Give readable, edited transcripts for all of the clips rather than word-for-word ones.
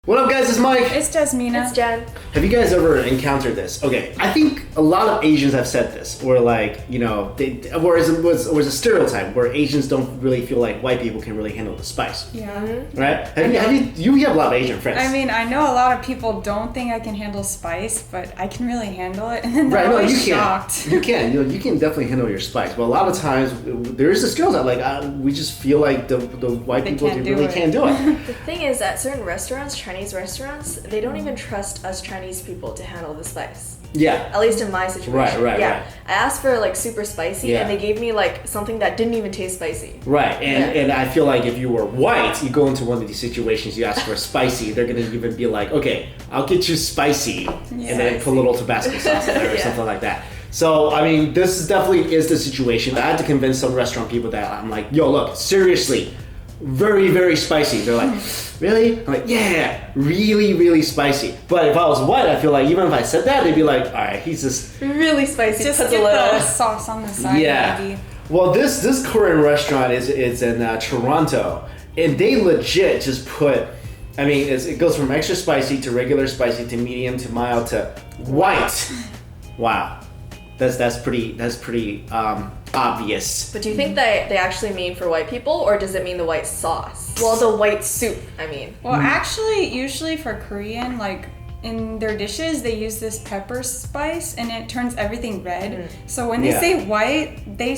What up, guys? It's Mike. It's Jasmina. It's Jen. Have you guys ever encountered this? Okay, I think a lot of Asians have said this, or like, you know, or it's a stereotype where Asians don't really feel like white people can really handle the spice. Yeah. Right? You have a lot of Asian friends. I mean, I know a lot of people don't think I can handle spice, but I can really handle it, and then they're Right, no, always you shocked. can. You can. You can definitely handle your spice, but a lot of times there is a stereotype. Like we just feel like the white people can't really can't do it. The thing is, at certain restaurants, Chinese restaurants, they don't even trust us Chinese people to handle the spice. Yeah. At least in my situation. Right. I asked for like super spicy, Yeah. and they gave me like something that didn't even taste spicy. Right, and I feel like if you were white, you go into one of these situations, you ask for spicy, they're gonna even be like, okay, I'll get you spicy, and then put a little Tabasco sauce in there or something like that. So, I mean, this definitely is the situation. I had to convince some restaurant people that I'm like, yo, look, seriously, very, very spicy. They're like, really? I'm like, yeah, really, really spicy. But if I was white, I feel like even if I said that, they'd be like, all right, he's just Really spicy. Just puts get a little. the sauce on the side, maybe. Well, this Korean restaurant is in Toronto, and they legit just put. I mean, it goes from extra spicy to regular spicy to medium to mild to white. Wow, that's pretty obvious. But do you think that they actually mean for white people, or does it mean the white sauce? Well, the white soup, I mean. Well, actually, usually for Korean, like in their dishes, they use this pepper spice, and it turns everything red. So when they say white, they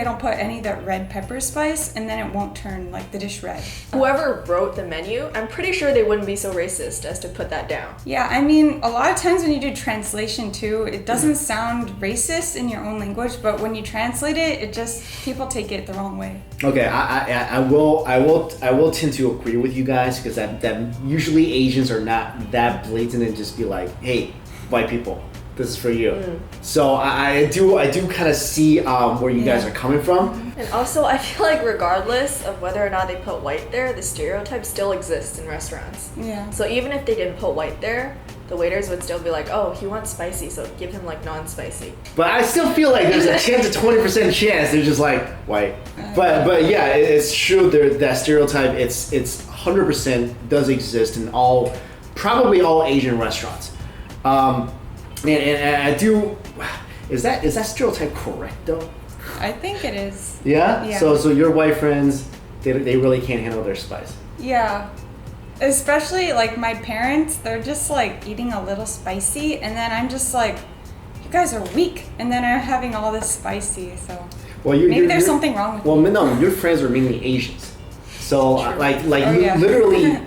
don't put any of that red pepper spice, and then it won't turn like the dish red. Whoever wrote the menu, I'm pretty sure they wouldn't be so racist as to put that down. Yeah, I mean, a lot of times when you do translation too, it doesn't sound racist in your own language, but when you translate it, it just people take it the wrong way. Okay, I will tend to agree with you guys because that usually Asians are not that blatant and just be like, hey, white people, this is for you. So I do kind of see where you guys are coming from. And also, I feel like regardless of whether or not they put white there, the stereotype still exists in restaurants. Yeah. So even if they didn't put white there, the waiters would still be like, oh, he wants spicy, so give him like non-spicy. But I still feel like there's a 10 to 20% chance they're just like white. But yeah, it's true. That stereotype, it's 100% does exist in probably all Asian restaurants. And I do. Is that stereotype correct though? I think it is. Yeah. Yeah. So your white friends, they really can't handle their spice. Yeah. Especially like my parents, they're just like eating a little spicy, and then I'm just like, you guys are weak, and then I'm having all this spicy, so Well, maybe there's something wrong with Well, me. no, your friends are mainly Asians. So like yeah. literally,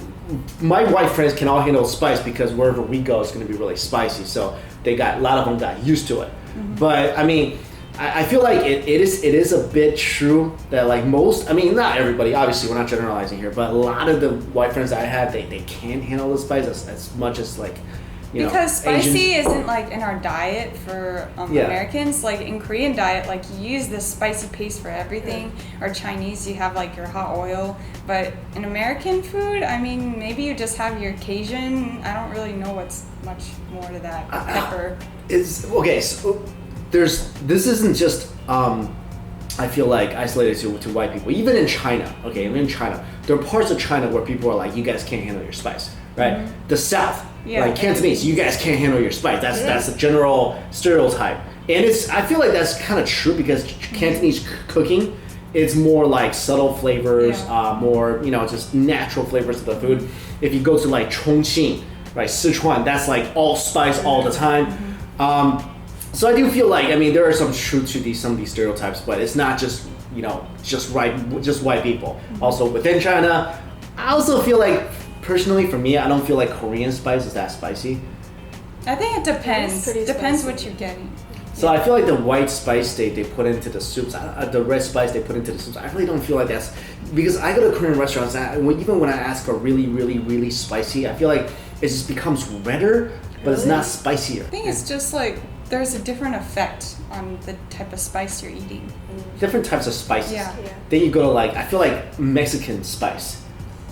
my white friends can all handle spice because wherever we go, it's going to be really spicy. So a lot of them got used to it. But I mean, I feel like it is a bit true that like most, I mean, not everybody, obviously we're not generalizing here, but a lot of the white friends that I have, they can't handle the spice as much as like, you Because know, spicy Asians. isn't like in our diet for Americans. Like in Korean diet, like you use this spicy paste for everything. Or Chinese, you have like your hot oil. But in American food, I mean, maybe you just have your Cajun. I don't really know what's much more to that. Pepper. It's okay. So this isn't just I feel like isolated to white people. Even in China, okay, even in China, there are parts of China where people are like, you guys can't handle your spice, right? The South, like Cantonese, you guys can't handle your spice. That's a general stereotype, and I feel like that's kind of true because Cantonese cooking, it's more like subtle flavors, more just natural flavors of the food. If you go to like Chongqing, right, Sichuan, that's like all spice all the time. So I do feel like, I mean, there are some truth to some of these stereotypes, but it's not just just white people. Also within China, I also feel like personally for me, I don't feel like Korean spice is that spicy. I think it depends. It is pretty Depends spicy. what you're getting. So I feel like the white spice they put into the soups, the red spice they put into the soups, I really don't feel like that's, because I go to Korean restaurants, even when I ask for really, really, really spicy, I feel like it just becomes redder, but it's not spicier. I think it's just like there's a different effect on the type of spice you're eating. Different types of spices. Yeah. Then you go to like, I feel like Mexican spice.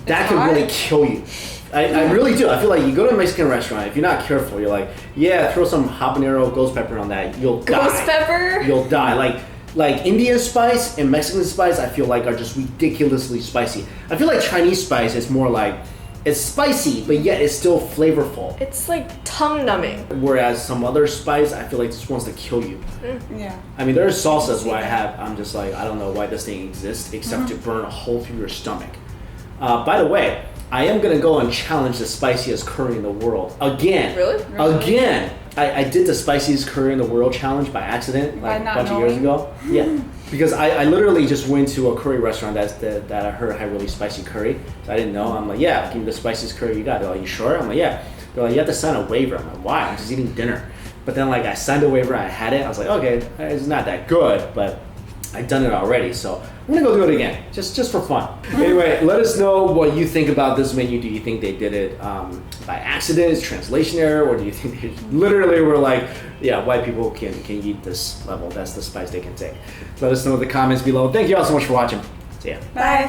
That It's can hot? really kill you. I really do. I feel like you go to a Mexican restaurant, if you're not careful, you're like, yeah, throw some habanero ghost pepper on that, you'll die. Ghost pepper? You'll die. Like Indian spice and Mexican spice, I feel like are just ridiculously spicy. I feel like Chinese spice is more like It's spicy, but yet it's still flavorful. It's like tongue numbing. Whereas some other spice, I feel like this wants to kill you. Yeah. I mean, there are salsas where I'm just like, I don't know why this thing exists except to burn a hole through your stomach. By the way, I am gonna go and challenge the spiciest curry in the world again. Really? Again. I did the spiciest curry in the world challenge by accident, like a bunch of years ago. Yeah, because I literally just went to a curry restaurant that I heard had really spicy curry. So I didn't know. I'm like, yeah, give me the spiciest curry you got. They're like, you sure? I'm like, yeah. They're like, you have to sign a waiver. I'm like, why? I'm just eating dinner. But then like I signed a waiver, I had it. I was like, okay, it's not that good, but I've done it already, so I'm gonna go do it again, just for fun. Anyway, let us know what you think about this menu. Do you think they did it by accident, translation error, or do you think they literally were like, yeah, white people can eat this level, that's the spice they can take? Let us know in the comments below. Thank you all so much for watching. See ya. Bye.